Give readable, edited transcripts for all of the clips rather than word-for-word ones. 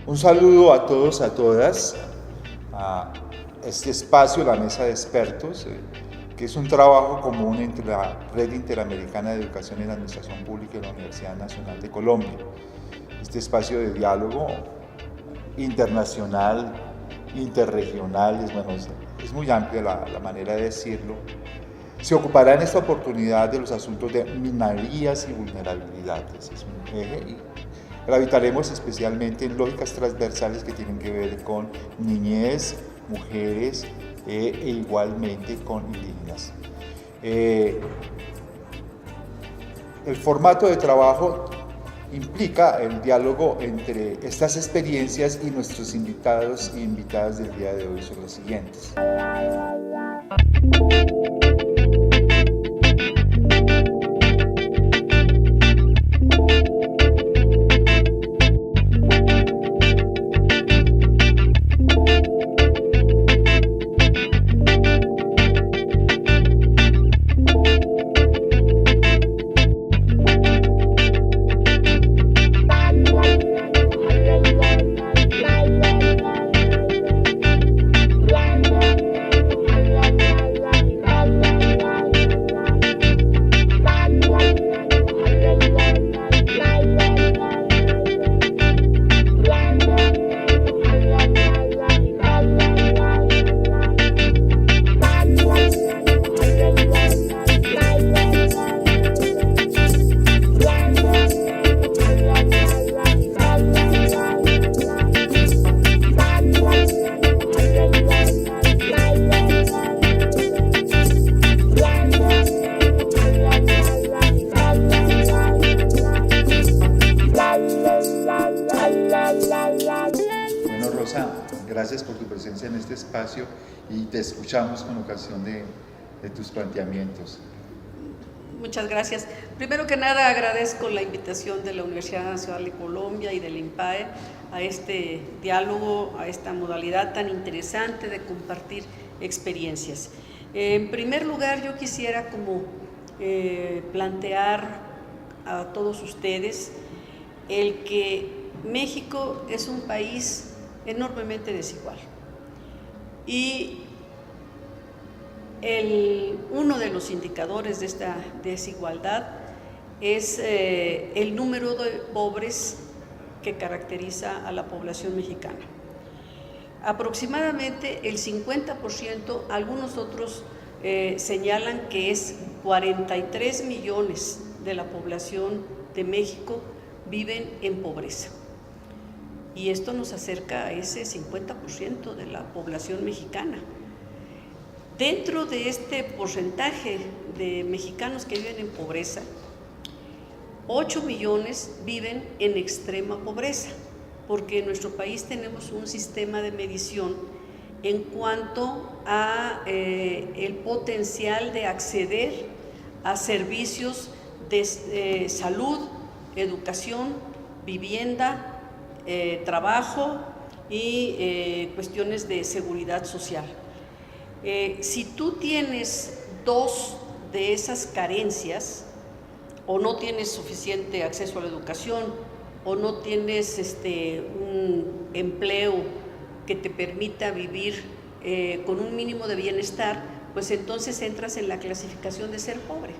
Un saludo a todos, a todas, a este espacio, la Mesa de Expertos, que es un trabajo común entre la Red Interamericana de Educación en Administración Pública y la Universidad Nacional de Colombia. Este espacio de diálogo internacional, interregional, es muy amplia la manera de decirlo, se ocupará en esta oportunidad de los asuntos de minorías y vulnerabilidades. Es un eje y gravitaremos especialmente en lógicas transversales que tienen que ver con niñez, mujeres e igualmente con indígenas. El formato de trabajo implica el diálogo entre estas experiencias y nuestros invitados e invitadas del día de hoy son los siguientes. Gracias por tu presencia en este espacio y te escuchamos con ocasión de tus planteamientos. Muchas gracias. Primero que nada agradezco la invitación de la Universidad Nacional de Colombia y del INPAE a este diálogo, a esta modalidad tan interesante de compartir experiencias. En primer lugar, yo quisiera plantear a todos ustedes el que México es un país enormemente desigual y uno de los indicadores de esta desigualdad es el número de pobres que caracteriza a la población mexicana. Aproximadamente el 50%, algunos otros señalan que es 43 millones de la población de México viven en pobreza. Y esto nos acerca a ese 50% de la población mexicana. Dentro de este porcentaje de mexicanos que viven en pobreza, 8 millones viven en extrema pobreza, porque en nuestro país tenemos un sistema de medición en cuanto a el potencial de acceder a servicios de salud, educación, vivienda, trabajo y cuestiones de seguridad social. Si tú tienes dos de esas carencias, o no tienes suficiente acceso a la educación, o no tienes un empleo que te permita vivir con un mínimo de bienestar, pues entonces entras en la clasificación de ser pobre.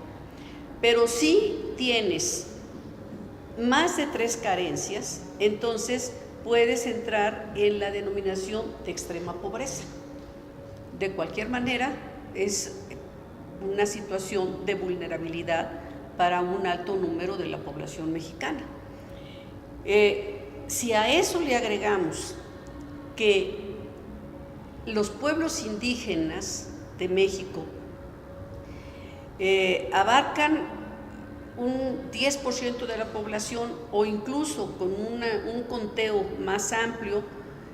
Pero si tienes más de 3 carencias, entonces puedes entrar en la denominación de extrema pobreza. De cualquier manera, es una situación de vulnerabilidad para un alto número de la población mexicana. Si a eso le agregamos que los pueblos indígenas de México abarcan un 10% de la población, o incluso con un conteo más amplio,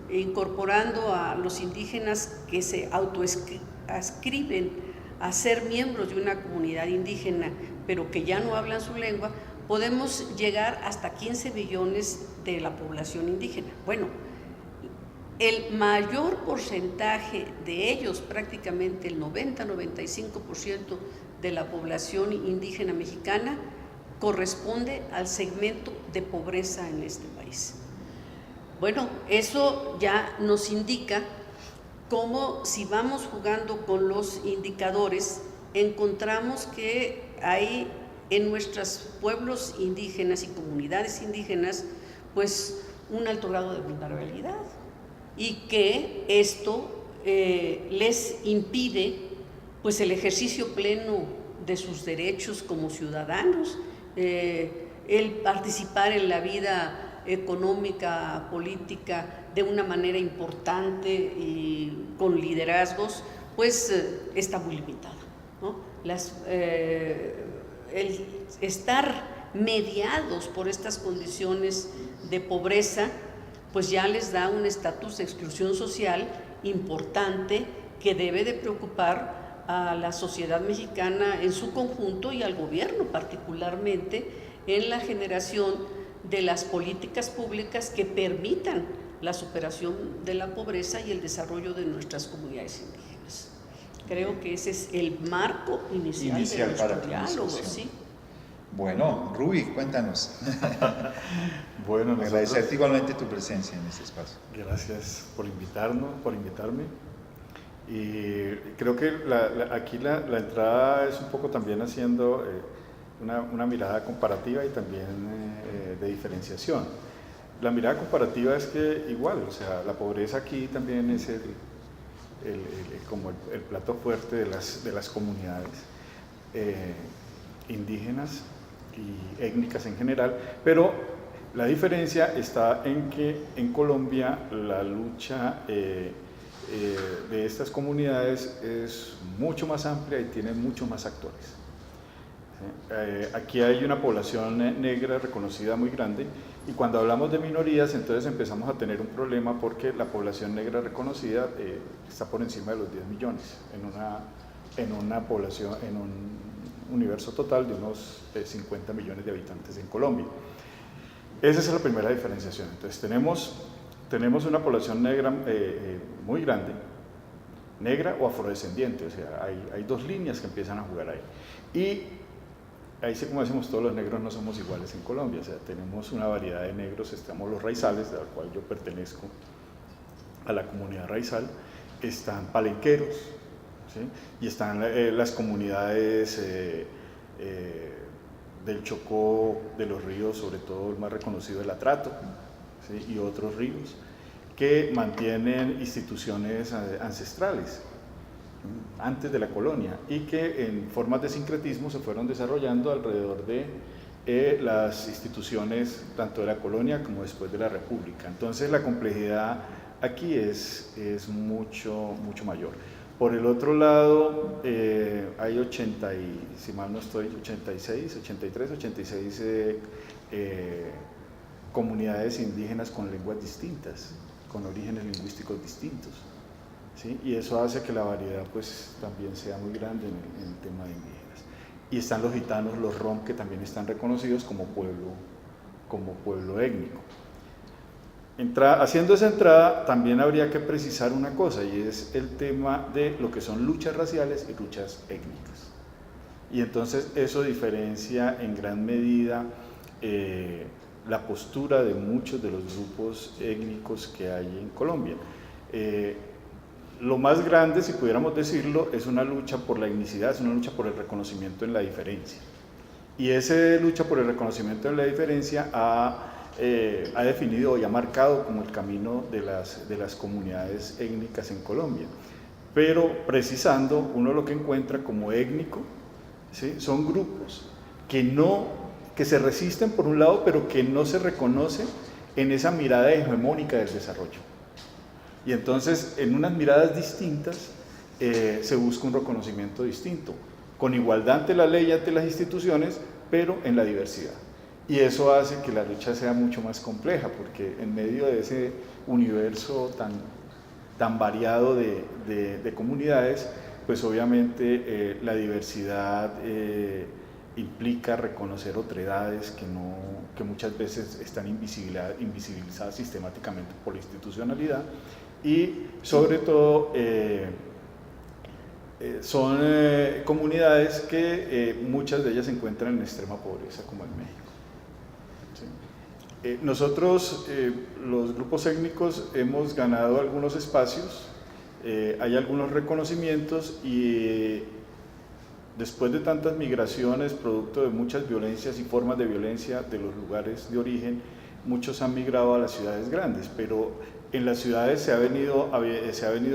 incorporando a los indígenas que se autoascriben a ser miembros de una comunidad indígena, pero que ya no hablan su lengua, podemos llegar hasta 15 millones de la población indígena. Bueno, el mayor porcentaje de ellos, prácticamente el 90-95% de la población indígena mexicana, corresponde al segmento de pobreza en este país. Bueno, eso ya nos indica cómo, si vamos jugando con los indicadores, encontramos que hay en nuestros pueblos indígenas y comunidades indígenas pues un alto grado de vulnerabilidad, y que esto les impide pues el ejercicio pleno de sus derechos como ciudadanos, el participar en la vida económica, política de una manera importante y con liderazgos, pues está muy limitado, ¿no? El estar mediados por estas condiciones de pobreza, pues ya les da un estatus de exclusión social importante que debe de preocupar a la sociedad mexicana en su conjunto y al gobierno particularmente en la generación de las políticas públicas que permitan la superación de la pobreza y el desarrollo de nuestras comunidades indígenas. Creo que ese es el marco inicial de nuestro diálogo, ¿sí? Bueno, Ruby, cuéntanos. Bueno, agradecerte igualmente tu presencia en este espacio. Gracias por invitarme. Y creo que aquí la entrada es un poco también haciendo una mirada comparativa y también de diferenciación. La mirada comparativa es que igual, o sea, la pobreza aquí también es como el plato fuerte de las comunidades indígenas y étnicas en general, pero la diferencia está en que en Colombia la lucha de estas comunidades es mucho más amplia y tiene muchos más actores. Aquí hay una población negra reconocida muy grande, y cuando hablamos de minorías entonces empezamos a tener un problema porque la población negra reconocida está por encima de los 10 millones en una población, en un universo total de unos 50 millones de habitantes en Colombia. Esa es la primera diferenciación. Entonces tenemos una población negra muy grande, negra o afrodescendiente, o sea, hay dos líneas que empiezan a jugar ahí. Y ahí sí, como decimos, todos los negros no somos iguales en Colombia, o sea, tenemos una variedad de negros. Estamos los raizales, de la cual yo pertenezco a la comunidad raizal, están palenqueros, ¿sí? Y están las comunidades del Chocó, de los ríos, sobre todo el más reconocido, el Atrato, ¿sí? Y otros ríos, que mantienen instituciones ancestrales antes de la colonia y que en formas de sincretismo se fueron desarrollando alrededor de las instituciones tanto de la colonia como después de la república. Entonces la complejidad aquí es mucho mayor. Por el otro lado, hay 86 comunidades indígenas con lenguas distintas, con orígenes lingüísticos distintos, ¿sí? Y eso hace que la variedad pues también sea muy grande en el tema de indígenas. Y están los gitanos, los rom, que también están reconocidos como pueblo étnico. Haciendo esa entrada, también habría que precisar una cosa, y es el tema de lo que son luchas raciales y luchas étnicas. Y entonces eso diferencia en gran medida la postura de muchos de los grupos étnicos que hay en Colombia. Lo más grande, si pudiéramos decirlo, es una lucha por la etnicidad, es una lucha por el reconocimiento en la diferencia. Y esa lucha por el reconocimiento en la diferencia ha definido y ha marcado como el camino de las comunidades étnicas en Colombia. Pero precisando, uno lo que encuentra como étnico, ¿sí? Son grupos que se resisten por un lado, pero que no se reconocen en esa mirada hegemónica del desarrollo. Y entonces, en unas miradas distintas, se busca un reconocimiento distinto, con igualdad ante la ley y ante las instituciones, pero en la diversidad. Y eso hace que la lucha sea mucho más compleja, porque en medio de ese universo tan variado de comunidades, pues obviamente la diversidad implica reconocer otredades que muchas veces están invisibilizadas sistemáticamente por la institucionalidad, y sobre todo son comunidades que muchas de ellas se encuentran en extrema pobreza, como en México. ¿Sí? Nosotros, los grupos étnicos, hemos ganado algunos espacios, hay algunos reconocimientos y después de tantas migraciones, producto de muchas violencias y formas de violencia de los lugares de origen, muchos han migrado a las ciudades grandes, pero en las ciudades se ha venido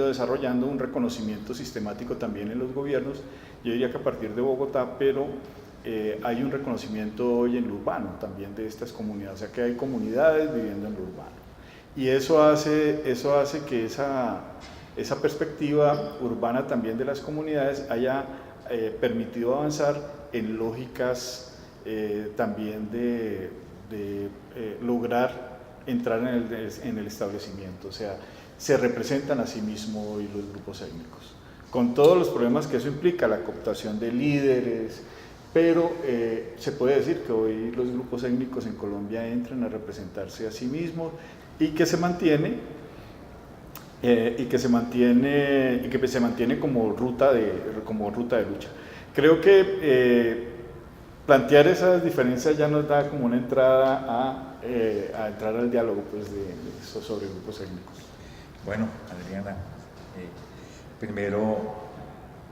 desarrollando un reconocimiento sistemático también en los gobiernos, yo diría que a partir de Bogotá, pero hay un reconocimiento hoy en lo urbano también de estas comunidades, o sea que hay comunidades viviendo en lo urbano. Y eso hace que esa perspectiva urbana también de las comunidades haya permitido avanzar en lógicas también de lograr entrar en el establecimiento, o sea, se representan a sí mismos hoy los grupos étnicos, con todos los problemas que eso implica, la cooptación de líderes, pero se puede decir que hoy los grupos étnicos en Colombia entran a representarse a sí mismos y que se mantiene como ruta de lucha. Creo que plantear esas diferencias ya nos da como una entrada a entrar al diálogo pues, sobre grupos étnicos. Bueno, Adriana, primero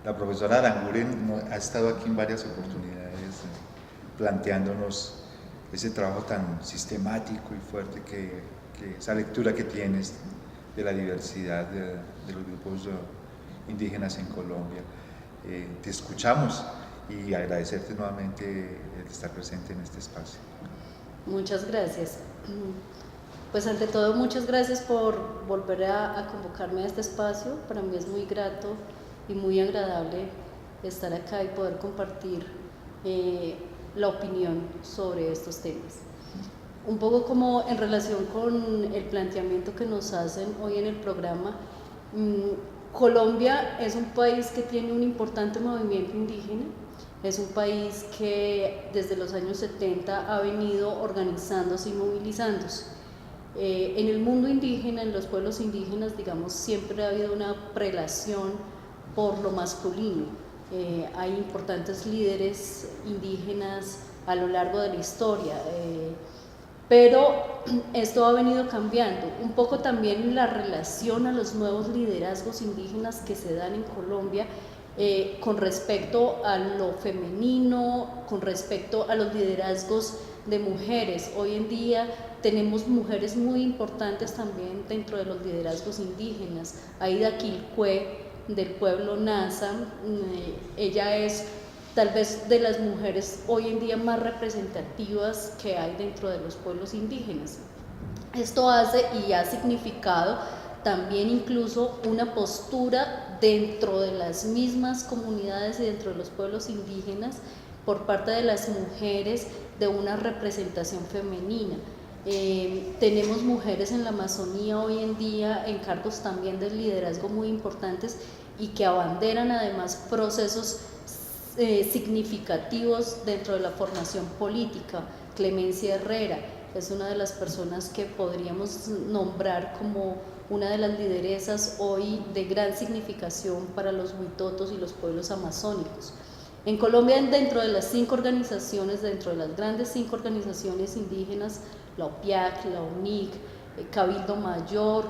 la profesora Aranguren ha estado aquí en varias oportunidades planteándonos ese trabajo tan sistemático y fuerte que esa lectura que tienes de la diversidad de los grupos indígenas en Colombia. Te escuchamos y agradecerte nuevamente el estar presente en este espacio. Muchas gracias. Pues ante todo, muchas gracias por volver a convocarme a este espacio. Para mí es muy grato y muy agradable estar acá y poder compartir la opinión sobre estos temas. Un poco como en relación con el planteamiento que nos hacen hoy en el programa, Colombia es un país que tiene un importante movimiento indígena, es un país que desde los años 70 ha venido organizándose y movilizándose. En el mundo indígena, en los pueblos indígenas, digamos, siempre ha habido una prelación por lo masculino. Hay importantes líderes indígenas a lo largo de la historia, pero esto ha venido cambiando, un poco también la relación a los nuevos liderazgos indígenas que se dan en Colombia con respecto a lo femenino, con respecto a los liderazgos de mujeres. Hoy en día tenemos mujeres muy importantes también dentro de los liderazgos indígenas. Aida Quilcue, del pueblo Nasa, ella es tal vez de las mujeres hoy en día más representativas que hay dentro de los pueblos indígenas. Esto hace y ha significado también incluso una postura dentro de las mismas comunidades y dentro de los pueblos indígenas por parte de las mujeres de una representación femenina. Tenemos mujeres en la Amazonía hoy en día en cargos también de liderazgo muy importantes y que abanderan además procesos significativos dentro de la formación política. Clemencia Herrera es una de las personas que podríamos nombrar como una de las lideresas hoy de gran significación para los huitotos y los pueblos amazónicos. En Colombia, dentro de las 5 organizaciones, dentro de las grandes 5 organizaciones indígenas, la OPIAC, la UNIC, Cabildo Mayor,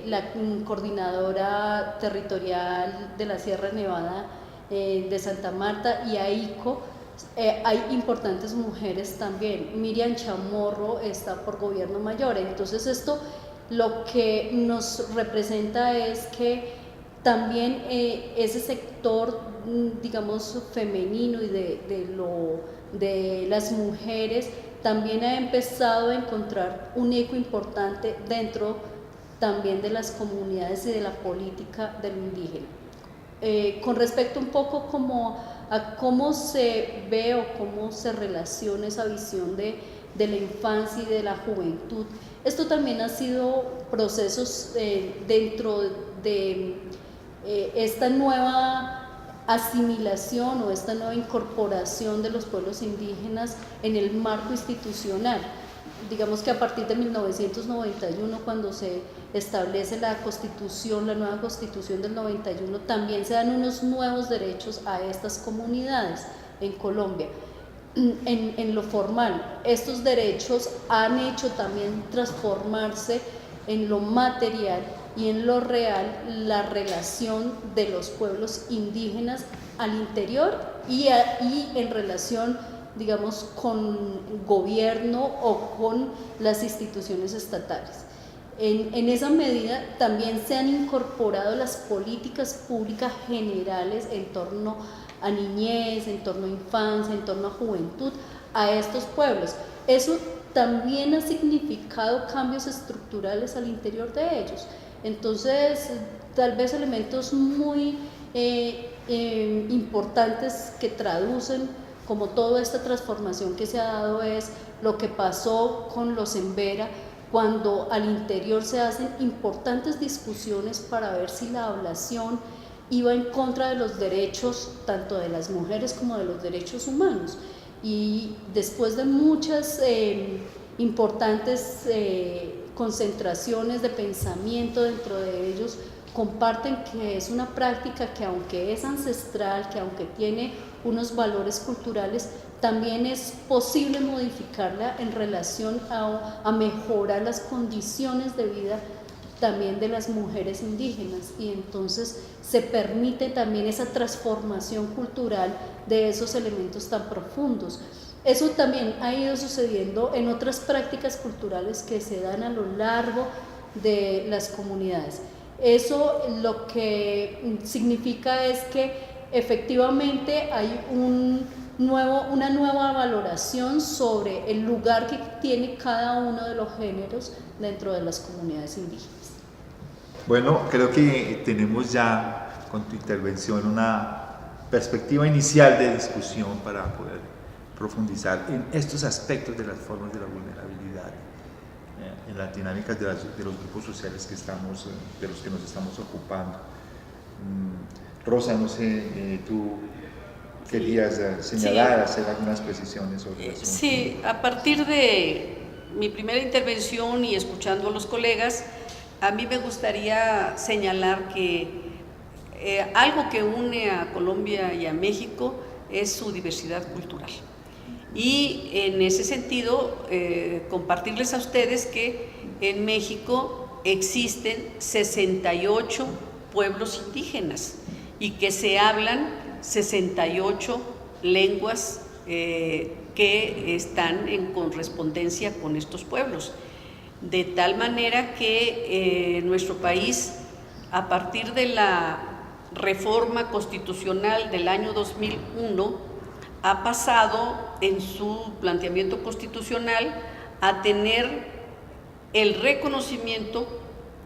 la Coordinadora Territorial de la Sierra Nevada de Santa Marta y AICO, hay importantes mujeres también. Miriam Chamorro está por Gobierno Mayor. Entonces esto lo que nos representa es que también ese sector, digamos, femenino y de las mujeres también ha empezado a encontrar un eco importante dentro también de las comunidades y de la política del indígena. Con respecto un poco como a cómo se ve o cómo se relaciona esa visión de la infancia y de la juventud, esto también ha sido procesos dentro de esta nueva asimilación o esta nueva incorporación de los pueblos indígenas en el marco institucional. digamos que a partir de 1991, cuando se establece la Constitución, la nueva Constitución del 91, también se dan unos nuevos derechos a estas comunidades en Colombia. En lo formal, estos derechos han hecho también transformarse en lo material y en lo real la relación de los pueblos indígenas al interior y en relación, digamos, con gobierno o con las instituciones estatales. En esa medida también se han incorporado las políticas públicas generales en torno a niñez, en torno a infancia, en torno a juventud, a estos pueblos. Eso también ha significado cambios estructurales al interior de ellos. Entonces, tal vez elementos muy importantes que traducen como toda esta transformación que se ha dado es lo que pasó con los Embera, cuando al interior se hacen importantes discusiones para ver si la ablación iba en contra de los derechos tanto de las mujeres como de los derechos humanos. Y después de muchas importantes concentraciones de pensamiento dentro de ellos, comparten que es una práctica que, aunque es ancestral, que aunque tiene unos valores culturales, también es posible modificarla en relación a mejorar las condiciones de vida también de las mujeres indígenas, y entonces se permite también esa transformación cultural de esos elementos tan profundos. Eso también ha ido sucediendo en otras prácticas culturales que se dan a lo largo de las comunidades. Eso lo que significa es que efectivamente hay una nueva valoración sobre el lugar que tiene cada uno de los géneros dentro de las comunidades indígenas. Bueno, creo que tenemos ya con tu intervención una perspectiva inicial de discusión para poder profundizar en estos aspectos de las formas de la vulnerabilidad, en las dinámicas de los grupos sociales de los que nos estamos ocupando. Rosa, no sé, tú querías señalar, hacer algunas precisiones sobre eso. Sí, a partir de mi primera intervención y escuchando a los colegas, a mí me gustaría señalar que algo que une a Colombia y a México es su diversidad cultural. Y en ese sentido, compartirles a ustedes que en México existen 68 pueblos indígenas y que se hablan 68 lenguas que están en correspondencia con estos pueblos. De tal manera que nuestro país, a partir de la reforma constitucional del año 2001, ha pasado en su planteamiento constitucional a tener el reconocimiento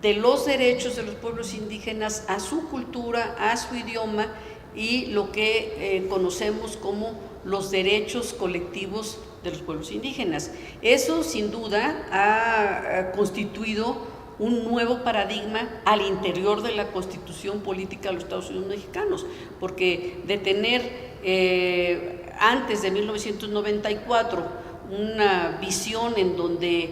de los derechos de los pueblos indígenas a su cultura, a su idioma y lo que conocemos como los derechos colectivos de los pueblos indígenas. Eso sin duda ha constituido un nuevo paradigma al interior de la Constitución política de los Estados Unidos mexicanos, porque de tener antes de 1994 una visión en donde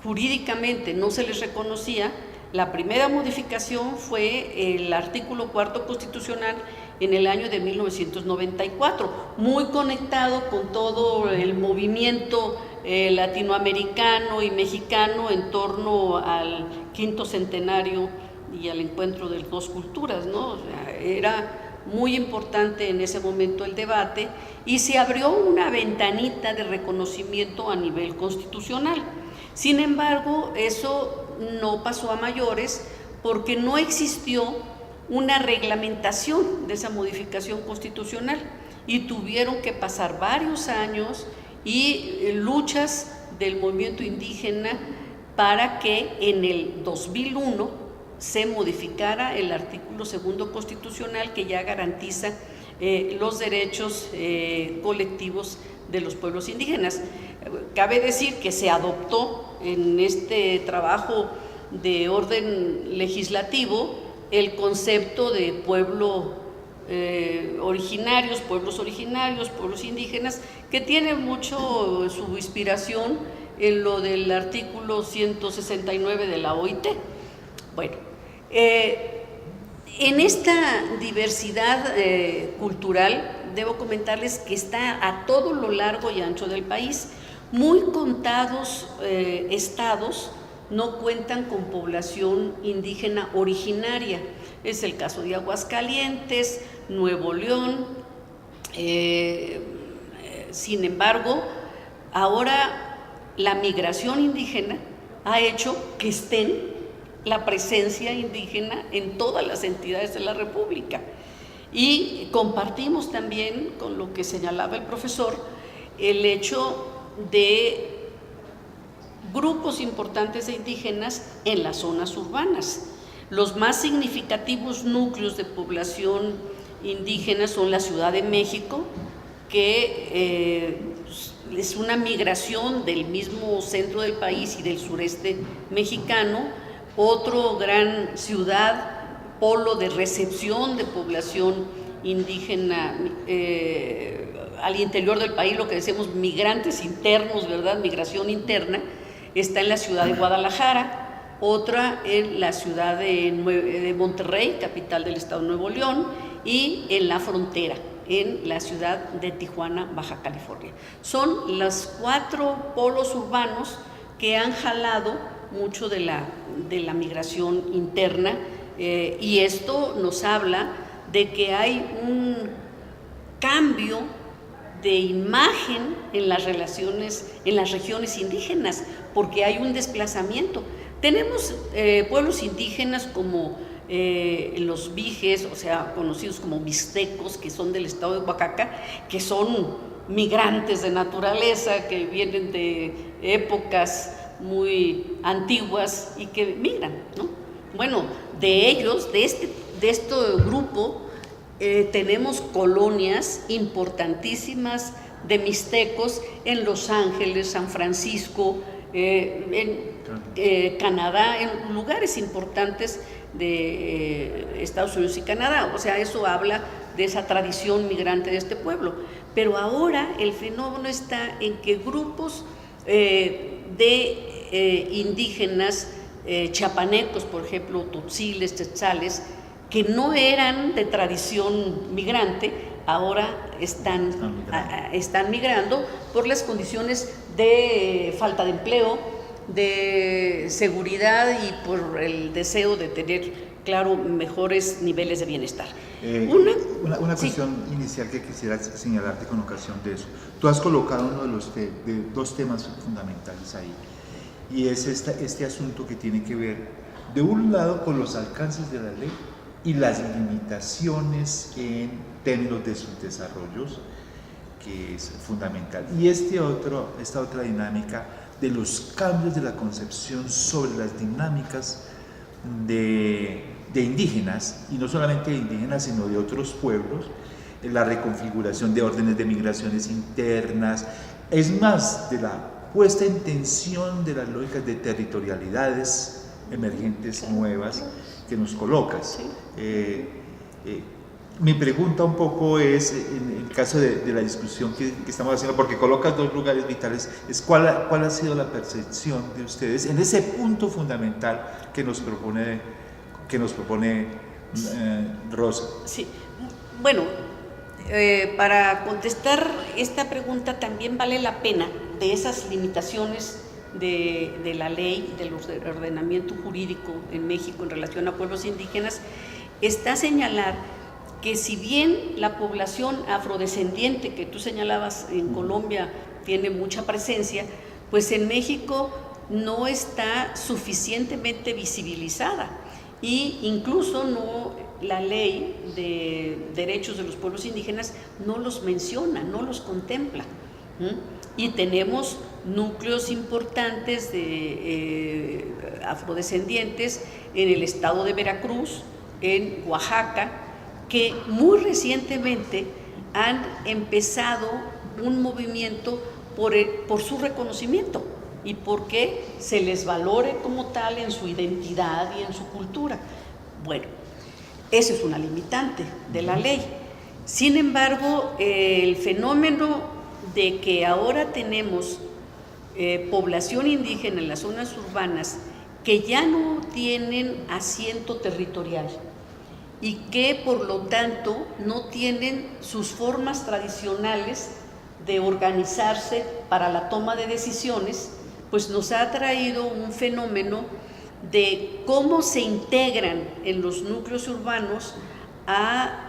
jurídicamente no se les reconocía, la primera modificación fue el artículo 4º constitucional en el año de 1994, muy conectado con todo el movimiento latinoamericano y mexicano en torno al 5º centenario y al encuentro de las dos culturas, ¿no? O sea, era muy importante en ese momento el debate y se abrió una ventanita de reconocimiento a nivel constitucional. Sin embargo, eso no pasó a mayores porque no existió una reglamentación de esa modificación constitucional y tuvieron que pasar varios años y luchas del movimiento indígena para que en el 2001 se modificara el artículo 2º constitucional que ya garantiza los derechos colectivos de los pueblos indígenas. Cabe decir que se adoptó en este trabajo de orden legislativo el concepto de pueblos originarios, pueblos indígenas, que tiene mucho su inspiración en lo del artículo 169 de la OIT. Bueno, en esta diversidad cultural, debo comentarles que está a todo lo largo y ancho del país. Muy contados estados no cuentan con población indígena originaria. Es el caso de Aguascalientes, Nuevo León. Sin embargo, ahora la migración indígena ha hecho que estén la presencia indígena en todas las entidades de la República. Y compartimos también con lo que señalaba el profesor el hecho de grupos importantes de indígenas en las zonas urbanas. Los más significativos núcleos de población indígena son la Ciudad de México, que es una migración del mismo centro del país y del sureste mexicano. Otro gran ciudad, polo de recepción de población indígena al interior del país, lo que decimos migrantes internos, ¿verdad? Migración interna, está en la ciudad de Guadalajara. Otra en la ciudad de Monterrey, capital del estado de Nuevo León, y en la frontera, en la ciudad de Tijuana, Baja California. Son los 4 polos urbanos que han jalado mucho de la migración interna, y esto nos habla de que hay un cambio de imagen en las relaciones, en las regiones indígenas, porque hay un desplazamiento. Tenemos pueblos indígenas como los Viges, o sea, conocidos como mixtecos, que son del estado de Oaxaca, que son migrantes de naturaleza, que vienen de épocas muy antiguas y que migran, ¿no? Bueno, de ellos, de este grupo, tenemos colonias importantísimas de mixtecos en Los Ángeles, San Francisco, en Canadá, en lugares importantes de Estados Unidos y Canadá. O sea, eso habla de esa tradición migrante de este pueblo. Pero ahora el fenómeno está en que grupos de indígenas chiapanecos, por ejemplo, totziles, tzetzales, que no eran de tradición migrante, ahora están migrando por las condiciones de falta de empleo, de seguridad y por el deseo de tener, claro, mejores niveles de bienestar. Una cuestión inicial que quisiera señalarte con ocasión de eso. Tú has colocado uno de dos temas fundamentales ahí, y es este asunto que tiene que ver, de un lado, con los alcances de la ley y las limitaciones en términos de sus desarrollos, que es fundamental. Y esta otra dinámica de los cambios de la concepción sobre las dinámicas de indígenas, y no solamente de indígenas, sino de otros pueblos, la reconfiguración de órdenes de migraciones internas, es más, de la puesta en tensión de las lógicas de territorialidades emergentes nuevas que nos colocas. Mi pregunta un poco es, en el caso de la discusión que estamos haciendo, porque colocas dos lugares vitales, es cuál ha sido la percepción de ustedes en ese punto fundamental que nos propone Rosa. Sí, bueno, para contestar esta pregunta también vale la pena, de esas limitaciones de la ley, del ordenamiento jurídico en México en relación a pueblos indígenas, está señalar que si bien la población afrodescendiente que tú señalabas en Colombia tiene mucha presencia, pues en México no está suficientemente visibilizada, y incluso la ley de derechos de los pueblos indígenas no los menciona, no los contempla. Y tenemos núcleos importantes de afrodescendientes en el estado de Veracruz, en Oaxaca, que muy recientemente han empezado un movimiento por su reconocimiento y porque se les valore como tal en su identidad y en su cultura. Bueno, eso es una limitante de la ley. Sin embargo, el fenómeno de que ahora tenemos población indígena en las zonas urbanas que ya no tienen asiento territorial y que por lo tanto no tienen sus formas tradicionales de organizarse para la toma de decisiones, pues nos ha traído un fenómeno de cómo se integran en los núcleos urbanos a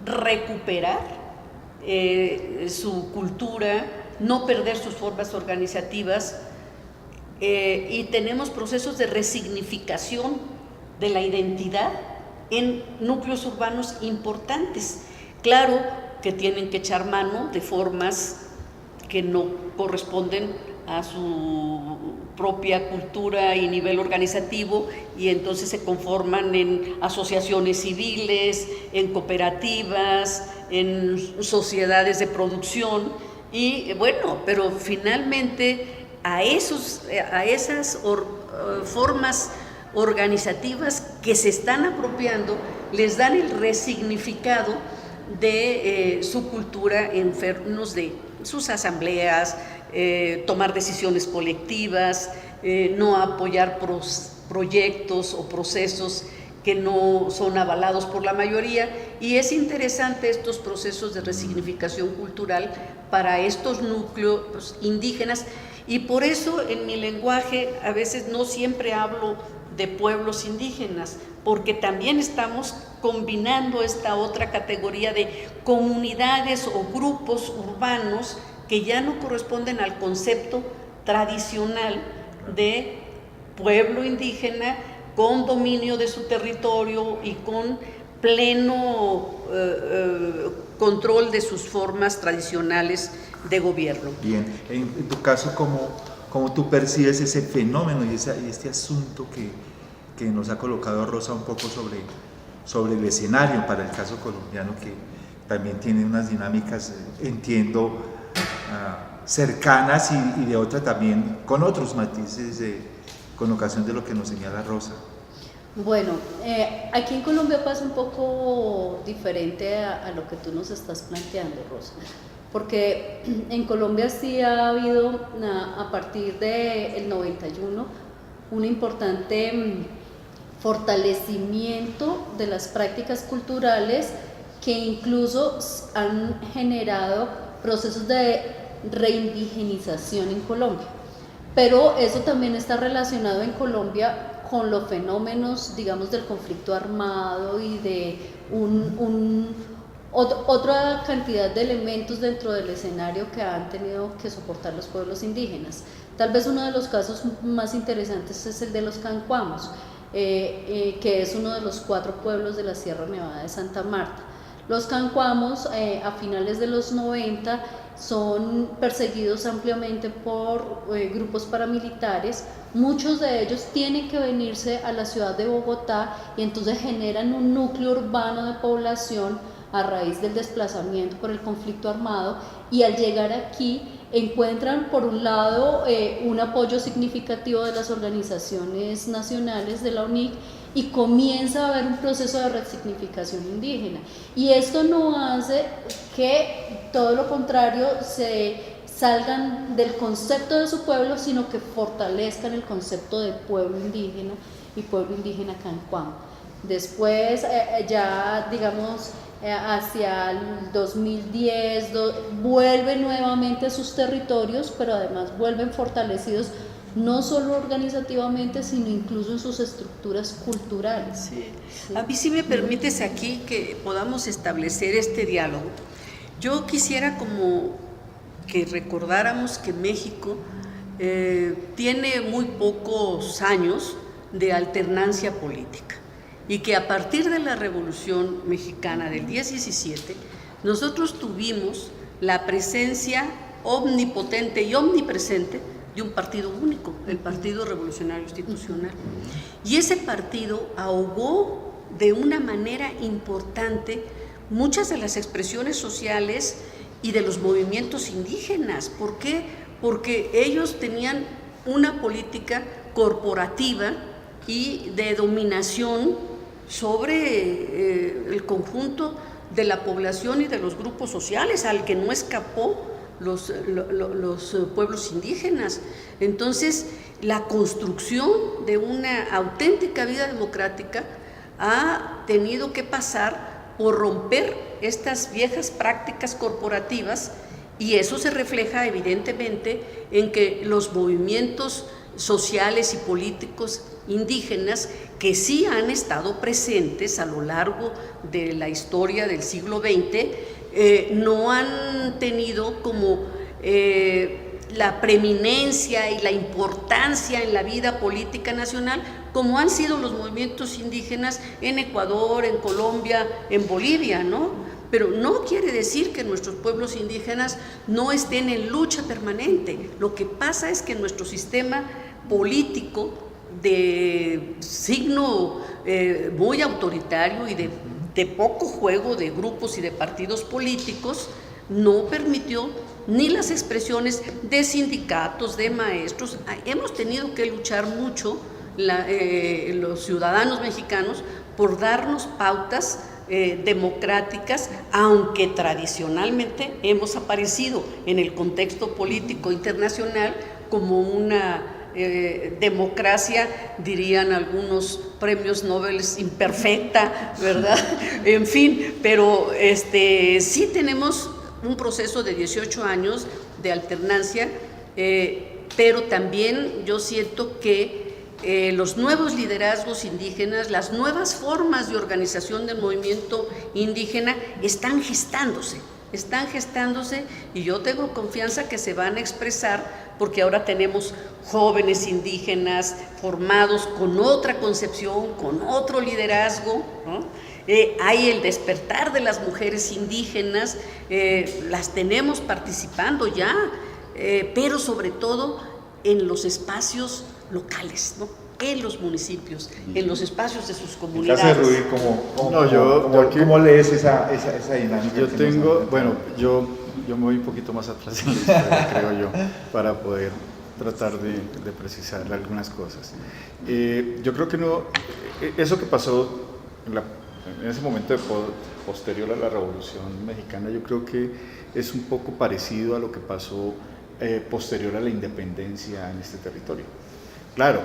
recuperar su cultura, no perder sus formas organizativas, y tenemos procesos de resignificación de la identidad en núcleos urbanos importantes. Claro que tienen que echar mano de formas que no corresponden a su propia cultura y nivel organizativo, y entonces se conforman en asociaciones civiles, en cooperativas, en sociedades de producción, y bueno, pero finalmente a esas formas organizativas que se están apropiando les dan el resignificado de su cultura en términos de sus asambleas, tomar decisiones colectivas, no apoyar proyectos o procesos que no son avalados por la mayoría, y es interesante estos procesos de resignificación cultural para estos núcleos indígenas, y por eso en mi lenguaje a veces no siempre hablo de pueblos indígenas, porque también estamos combinando esta otra categoría de comunidades o grupos urbanos que ya no corresponden al concepto tradicional de pueblo indígena con dominio de su territorio y con pleno control de sus formas tradicionales de gobierno. Bien, en tu caso, ¿cómo tú percibes ese fenómeno y este asunto que nos ha colocado Rosa un poco sobre el escenario para el caso colombiano, que también tiene unas dinámicas, entiendo, cercanas y de otra también, con otros matices con ocasión de lo que nos señala Rosa? Bueno, aquí en Colombia pasa un poco diferente a lo que tú nos estás planteando, Rosa, porque en Colombia sí ha habido, a partir del 91, un importante fortalecimiento de las prácticas culturales que incluso han generado procesos de reindigenización en Colombia. Pero eso también está relacionado en Colombia con los fenómenos, digamos, del conflicto armado y de otra cantidad de elementos dentro del escenario que han tenido que soportar los pueblos indígenas. Tal vez uno de los casos más interesantes es el de los cancuamos, que es uno de los 4 pueblos de la Sierra Nevada de Santa Marta. Los cancuamos, a finales de los 90, son perseguidos ampliamente por grupos paramilitares. Muchos de ellos tienen que venirse a la ciudad de Bogotá y entonces generan un núcleo urbano de población a raíz del desplazamiento por el conflicto armado, y al llegar aquí encuentran por un lado un apoyo significativo de las organizaciones nacionales de la UNIC, y comienza a haber un proceso de resignificación indígena, y esto no hace que, todo lo contrario, se salgan del concepto de su pueblo, sino que fortalezcan el concepto de pueblo indígena y pueblo indígena cancuamo. Después, ya digamos, hacia el 2010, vuelven nuevamente a sus territorios, pero además vuelven fortalecidos no solo organizativamente, sino incluso en sus estructuras culturales. Sí. A mí, si me permites aquí que podamos establecer este diálogo, yo quisiera como que recordáramos que México tiene muy pocos años de alternancia política, y que a partir de la Revolución Mexicana del 10-17 nosotros tuvimos la presencia omnipotente y omnipresente de un partido único, el Partido Revolucionario Institucional. Y ese partido ahogó de una manera importante muchas de las expresiones sociales y de los movimientos indígenas. ¿Por qué? Porque ellos tenían una política corporativa y de dominación sobre el conjunto de la población y de los grupos sociales, al que no escapó los pueblos indígenas. Entonces, la construcción de una auténtica vida democrática ha tenido que pasar por romper estas viejas prácticas corporativas, y eso se refleja evidentemente en que los movimientos sociales y políticos indígenas, que sí han estado presentes a lo largo de la historia del siglo XX, no han tenido como la preeminencia y la importancia en la vida política nacional como han sido los movimientos indígenas en Ecuador, en Colombia, en Bolivia, ¿no? Pero no quiere decir que nuestros pueblos indígenas no estén en lucha permanente. Lo que pasa es que nuestro sistema político de signo muy autoritario y de poco juego de grupos y de partidos políticos no permitió ni las expresiones de sindicatos, de maestros. Hemos tenido que luchar mucho los ciudadanos mexicanos por darnos pautas democráticas, aunque tradicionalmente hemos aparecido en el contexto político internacional como una democracia, dirían algunos premios Nobel, imperfecta, ¿verdad? En fin, pero sí tenemos un proceso de 18 años de alternancia, pero también yo siento que los nuevos liderazgos indígenas, las nuevas formas de organización del movimiento indígena están gestándose, y yo tengo confianza que se van a expresar, porque ahora tenemos jóvenes indígenas formados con otra concepción, con otro liderazgo, ¿no? Hay el despertar de las mujeres indígenas, las tenemos participando ya, pero sobre todo en los espacios locales, ¿no? En los municipios, en los espacios de sus comunidades. En caso de Rubí, ¿cómo lees esa dinámica? Yo tengo, bueno, yo me voy un poquito más atrás en la historia, creo yo, para poder tratar de precisar algunas cosas. Yo creo que no, eso que pasó en ese momento posterior a la Revolución Mexicana, yo creo que es un poco parecido a lo que pasó posterior a la independencia en este territorio. Claro,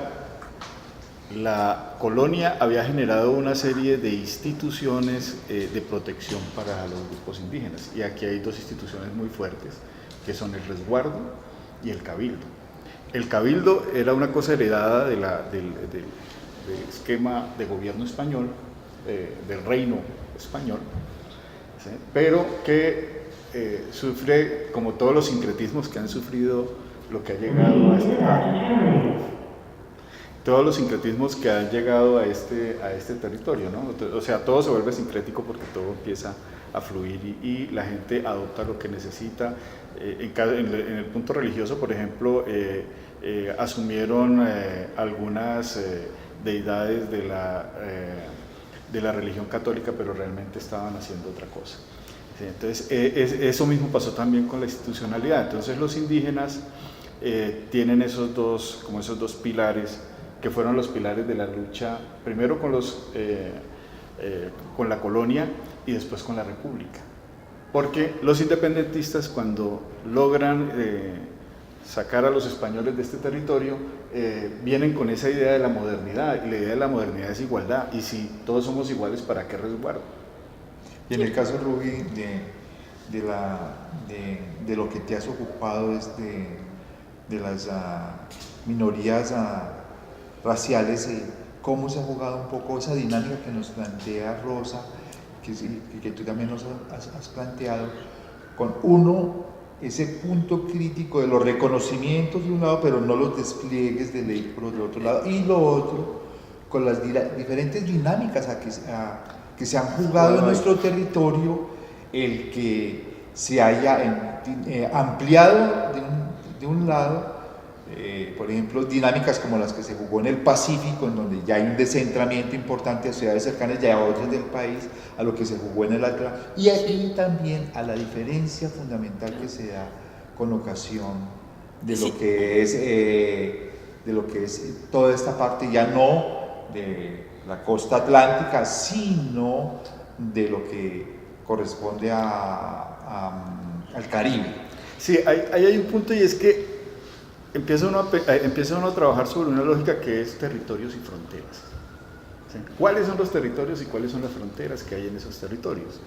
la colonia había generado una serie de instituciones de protección para los grupos indígenas, y aquí hay dos instituciones muy fuertes, que son el resguardo y el cabildo. El cabildo era una cosa heredada del esquema de gobierno español, del reino español, ¿sí? Pero que sufre, como todos los sincretismos que han sufrido lo que ha llegado a este territorio, ¿no? O sea, todo se vuelve sincrético porque todo empieza a fluir y la gente adopta lo que necesita. En el punto religioso, por ejemplo, asumieron algunas deidades de la religión católica, pero realmente estaban haciendo otra cosa. ¿Sí? Entonces, eso mismo pasó también con la institucionalidad. Entonces, los indígenas tienen esos dos pilares, que fueron los pilares de la lucha, primero con la colonia y después con la república. Porque los independentistas, cuando logran sacar a los españoles de este territorio, vienen con esa idea de la modernidad, y la idea de la modernidad es igualdad, y si todos somos iguales, ¿para qué resguardo? Y en el caso, Rubí, de lo que te has ocupado de las minorías raciales, ¿cómo se ha jugado un poco esa dinámica que nos plantea Rosa, que tú también nos has planteado, con ese punto crítico de los reconocimientos de un lado, pero no los despliegues de ley por el otro lado, y lo otro, con las diferentes dinámicas que se han jugado en nuestro territorio, el que se haya ampliado de un lado, por ejemplo, dinámicas como las que se jugó en el Pacífico, en donde ya hay un descentramiento importante a ciudades cercanas y a otras del país, a lo que se jugó en el Atlántico, y aquí también a la diferencia fundamental que se da con ocasión de lo que es toda esta parte, ya no de la costa atlántica, sino de lo que corresponde al Caribe. Sí, hay un punto, y es que empieza uno a trabajar sobre una lógica que es territorios y fronteras. ¿Sí? ¿Cuáles son los territorios y cuáles son las fronteras que hay en esos territorios?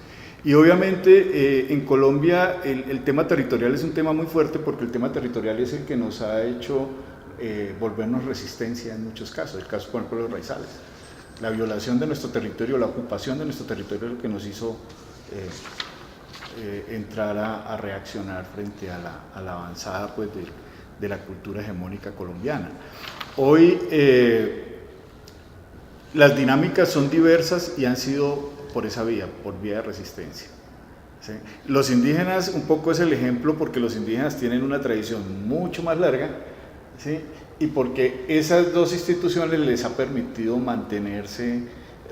Y obviamente en Colombia el tema territorial es un tema muy fuerte, porque el tema territorial es el que nos ha hecho volvernos resistencia en muchos casos. El caso, por ejemplo, de los raizales. La violación de nuestro territorio, la ocupación de nuestro territorio es lo que nos hizo entrar a reaccionar frente a la avanzada pues, de la cultura hegemónica colombiana. Hoy las dinámicas son diversas y han sido por esa vía, por vía de resistencia. ¿Sí? Los indígenas un poco es el ejemplo, porque los indígenas tienen una tradición mucho más larga, ¿sí? Y porque esas dos instituciones les ha permitido mantenerse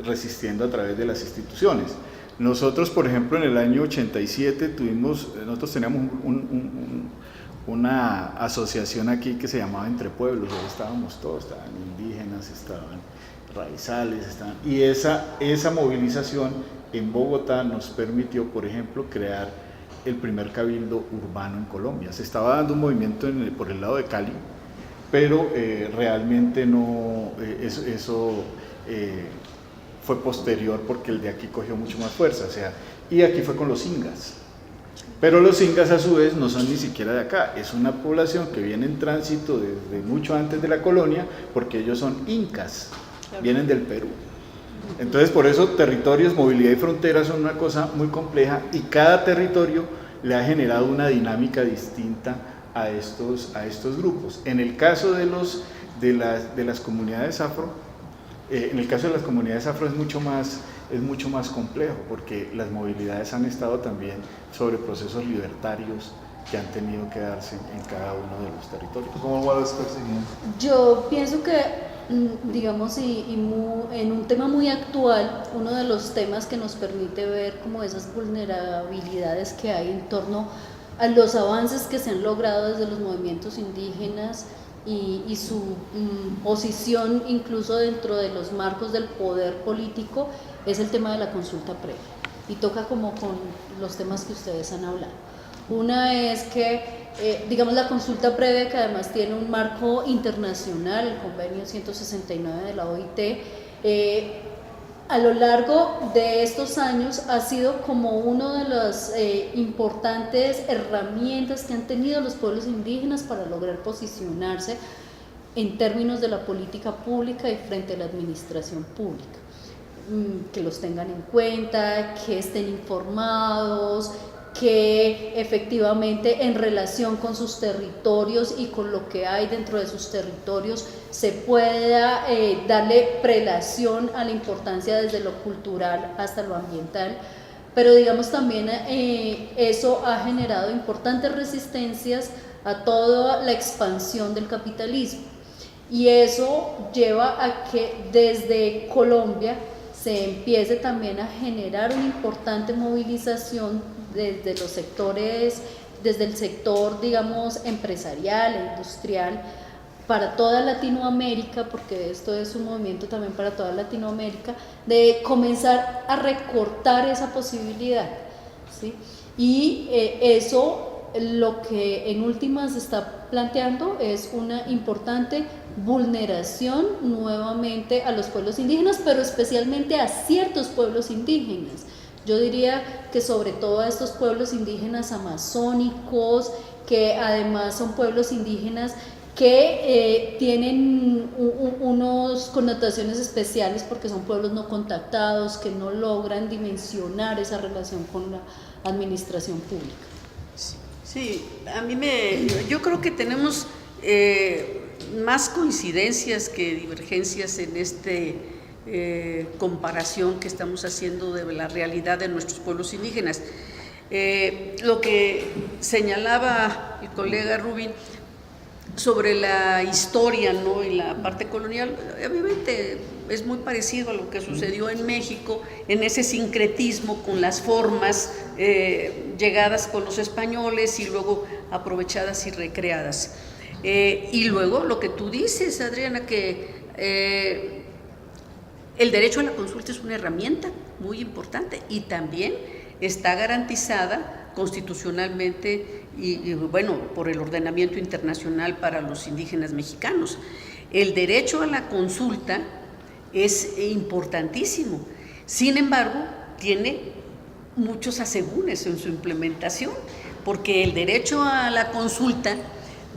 resistiendo a través de las instituciones. Nosotros, por ejemplo, en el año 87 nosotros teníamos una asociación aquí que se llamaba Entre Pueblos, donde estábamos todos, estaban indígenas, estaban raizales, y esa movilización en Bogotá nos permitió, por ejemplo, crear el primer cabildo urbano en Colombia. Se estaba dando un movimiento por el lado de Cali, pero realmente no, eso fue posterior, porque el de aquí cogió mucho más fuerza, y aquí fue con los ingas. Pero los ingas a su vez no son ni siquiera de acá, es una población que viene en tránsito desde mucho antes de la colonia, porque ellos son incas, vienen del Perú. Entonces, por eso territorios, movilidad y fronteras son una cosa muy compleja, y cada territorio le ha generado una dinámica distinta a estos grupos. En el caso de las comunidades afro, es mucho más complejo, porque las movilidades han estado también sobre procesos libertarios que han tenido que darse en cada uno de los territorios. ¿Cómo lo vas persiguiendo? Yo pienso que, digamos, en un tema muy actual, uno de los temas que nos permite ver como esas vulnerabilidades que hay en torno a los avances que se han logrado desde los movimientos indígenas y su posición incluso dentro de los marcos del poder político, es el tema de la consulta previa, y toca como con los temas que ustedes han hablado. Una es que, digamos, la consulta previa, que además tiene un marco internacional, el convenio 169 de la OIT, a lo largo de estos años ha sido como una de las importantes herramientas que han tenido los pueblos indígenas para lograr posicionarse en términos de la política pública y frente a la administración pública. Que los tengan en cuenta, que estén informados, que efectivamente en relación con sus territorios y con lo que hay dentro de sus territorios se pueda darle prelación a la importancia desde lo cultural hasta lo ambiental, pero digamos también eso ha generado importantes resistencias a toda la expansión del capitalismo, y eso lleva a que desde Colombia se empiece también a generar una importante movilización desde los sectores, desde el sector, digamos, empresarial, industrial, para toda Latinoamérica, porque esto es un movimiento también para toda Latinoamérica, de comenzar a recortar esa posibilidad, ¿sí? Y eso lo que en últimas se está planteando es una importante vulneración nuevamente a los pueblos indígenas, pero especialmente a ciertos pueblos indígenas. Yo diría que sobre todo a estos pueblos indígenas amazónicos, que además son pueblos indígenas que tienen unas connotaciones especiales porque son pueblos no contactados, que no logran dimensionar esa relación con la administración pública. Sí, yo creo que tenemos más coincidencias que divergencias en comparación que estamos haciendo de la realidad de nuestros pueblos indígenas. Lo que señalaba el colega Rubin sobre la historia, ¿no?, y la parte colonial, obviamente es muy parecido a lo que sucedió en México, en ese sincretismo con las formas llegadas con los españoles y luego aprovechadas y recreadas. Y luego lo que tú dices, Adriana, que el derecho a la consulta es una herramienta muy importante y también está garantizada constitucionalmente bueno, por el ordenamiento internacional para los indígenas mexicanos. El derecho a la consulta es importantísimo, sin embargo, tiene muchos asegúnes en su implementación, porque el derecho a la consulta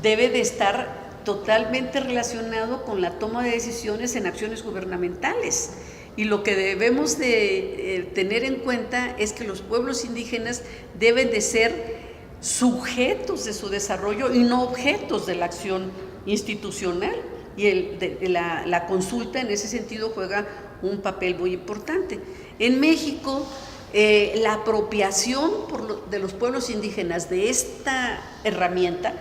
debe de estar totalmente relacionado con la toma de decisiones en acciones gubernamentales. Y lo que debemos de tener en cuenta es que los pueblos indígenas deben de ser sujetos de su desarrollo y no objetos de la acción institucional. Y la consulta en ese sentido juega un papel muy importante. En México, la apropiación de los pueblos indígenas de esta herramienta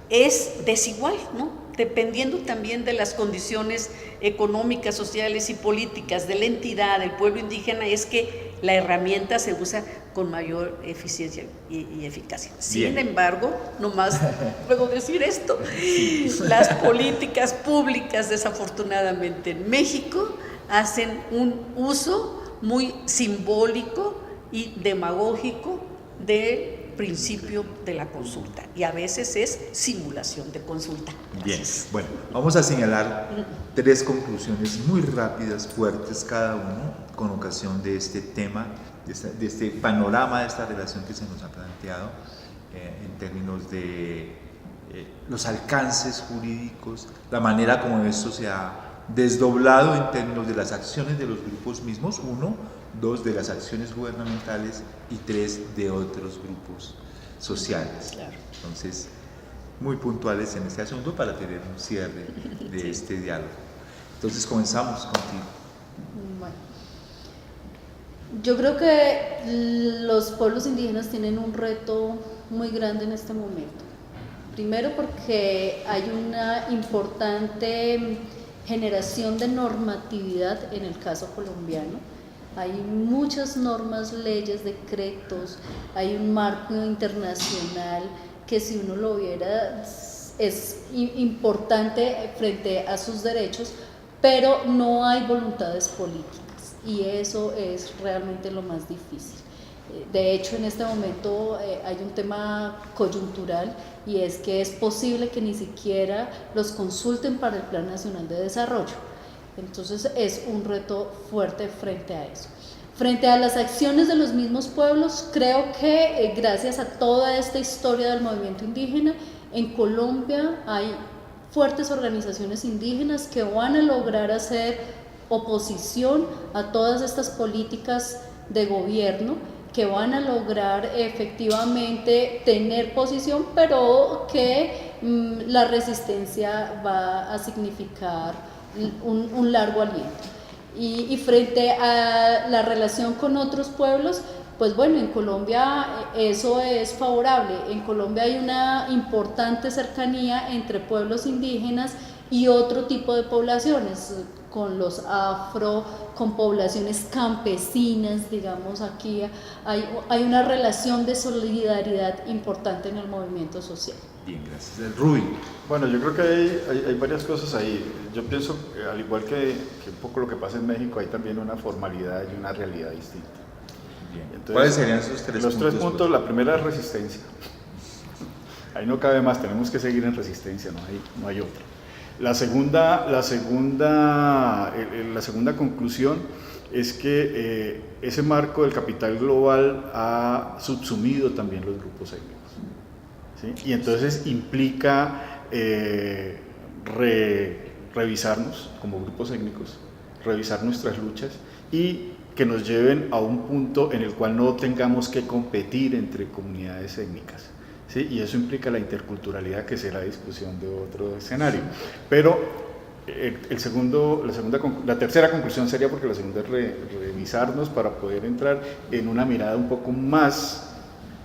es desigual, ¿no? Dependiendo también de las condiciones económicas, sociales y políticas de la entidad, del pueblo indígena, es que la herramienta se usa con mayor eficiencia y eficacia. Sin embargo, nomás puedo decir esto, las políticas públicas, desafortunadamente en México, hacen un uso muy simbólico y demagógico del principio de la consulta, y a veces es simulación de consulta. Gracias. Bien, bueno, vamos a señalar 3 conclusiones muy rápidas, fuertes cada uno, con ocasión de este tema, de este panorama, de esta relación que se nos ha planteado en términos de los alcances jurídicos, la manera como esto se ha desdoblado en términos de las acciones de los grupos mismos, 1, 2, de las acciones gubernamentales, y 3, de otros grupos sociales. Claro. Entonces, muy puntuales en este asunto para tener un cierre de este diálogo. Entonces, comenzamos contigo. Bueno, yo creo que los pueblos indígenas tienen un reto muy grande en este momento. Primero porque hay una importante generación de normatividad en el caso colombiano. Hay muchas normas, leyes, decretos, hay un marco internacional que, si uno lo viera, es importante frente a sus derechos, pero no hay voluntades políticas, y eso es realmente lo más difícil. De hecho, en este momento hay un tema coyuntural, y es que es posible que ni siquiera los consulten para el Plan Nacional de Desarrollo. Entonces es un reto fuerte frente a eso. Frente a las acciones de los mismos pueblos, creo que gracias a toda esta historia del movimiento indígena, en Colombia hay fuertes organizaciones indígenas que van a lograr hacer oposición a todas estas políticas de gobierno, que van a lograr efectivamente tener posición, pero que la resistencia va a significar un largo aliento. Y frente a la relación con otros pueblos, pues bueno, en Colombia eso es favorable. En Colombia hay una importante cercanía entre pueblos indígenas y otro tipo de poblaciones, con los afro, con poblaciones campesinas, digamos. Aquí hay una relación de solidaridad importante en el movimiento social. Bien, gracias. Rubí. Bueno, yo creo que hay varias cosas ahí. Yo pienso, al igual que un poco lo que pasa en México, hay también una formalidad y una realidad distinta. Bien. Entonces, ¿cuáles serían esos 3 puntos? Los 3 puntos, la primera es resistencia. Ahí no cabe más, tenemos que seguir en resistencia, no hay otra. La segunda conclusión es que ese marco del capital global ha subsumido también los grupos étnicos, ¿sí? Y entonces implica revisarnos como grupos étnicos, revisar nuestras luchas, y que nos lleven a un punto en el cual no tengamos que competir entre comunidades étnicas. ¿Sí? Y eso implica la interculturalidad, que será discusión de otro escenario. Pero la tercera conclusión sería, porque la segunda es revisarnos para poder entrar en una mirada un poco más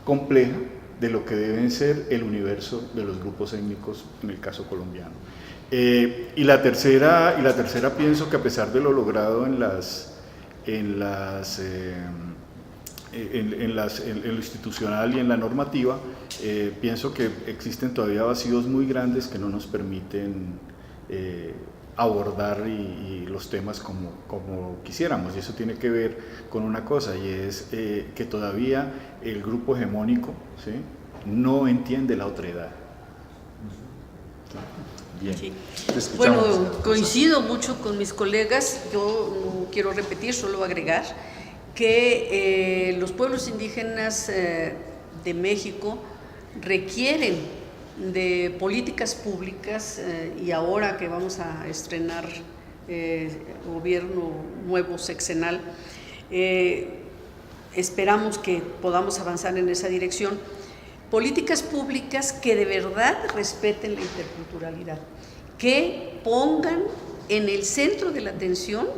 compleja de lo que deben ser el universo de los grupos étnicos en el caso colombiano. Y la tercera pienso que, a pesar de lo logrado en lo institucional y en la normativa, pienso que existen todavía vacíos muy grandes que no nos permiten abordar los temas como quisiéramos, y eso tiene que ver con una cosa, y es que todavía el grupo hegemónico, ¿sí?, no entiende la otredad. Bien. Sí. Te escuchamos, Bueno, señora Rosa. coincido mucho con mis colegas. Yo no quiero repetir, solo agregar que los pueblos indígenas de México requieren de políticas públicas y ahora que vamos a estrenar gobierno nuevo sexenal, esperamos que podamos avanzar en esa dirección. Políticas públicas que de verdad respeten la interculturalidad, que pongan en el centro de la atención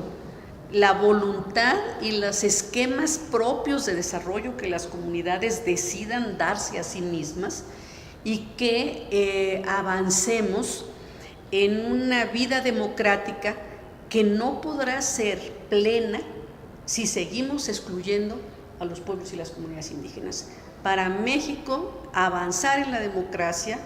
la voluntad y los esquemas propios de desarrollo que las comunidades decidan darse a sí mismas y que avancemos en una vida democrática que no podrá ser plena si seguimos excluyendo a los pueblos y las comunidades indígenas. Para México, avanzar en la democracia,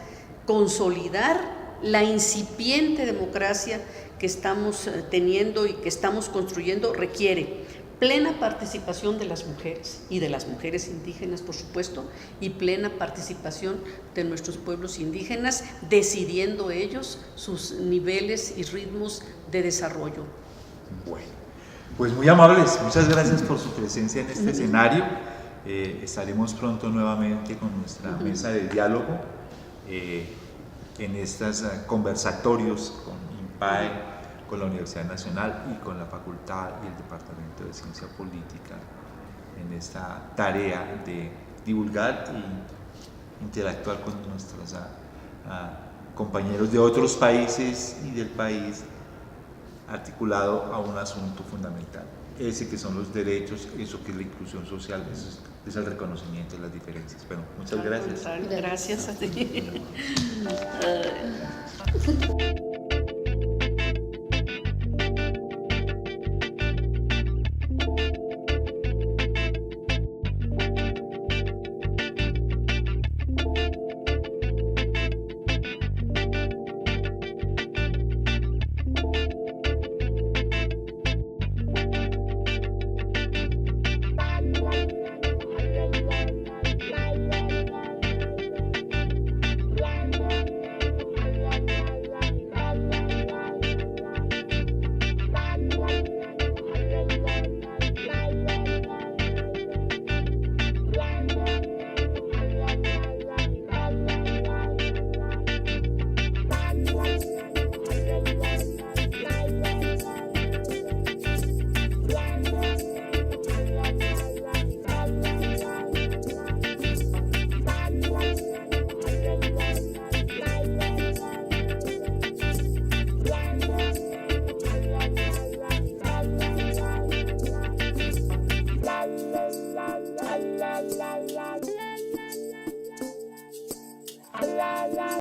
consolidar la incipiente democracia que estamos teniendo y que estamos construyendo, requiere plena participación de las mujeres y de las mujeres indígenas, por supuesto, y plena participación de nuestros pueblos indígenas, decidiendo ellos sus niveles y ritmos de desarrollo. Bueno, pues muy amables, muchas gracias por su presencia en este escenario. Estaremos pronto nuevamente con nuestra mesa de diálogo en estos conversatorios con INPAE, con la Universidad Nacional y con la Facultad y el Departamento de Ciencia Política en esta tarea de divulgar y interactuar con nuestros compañeros de otros países y del país articulado a un asunto fundamental, ese que son los derechos, eso que es la inclusión social, eso es el reconocimiento de las diferencias. Bueno, muchas gracias. Gracias a ti.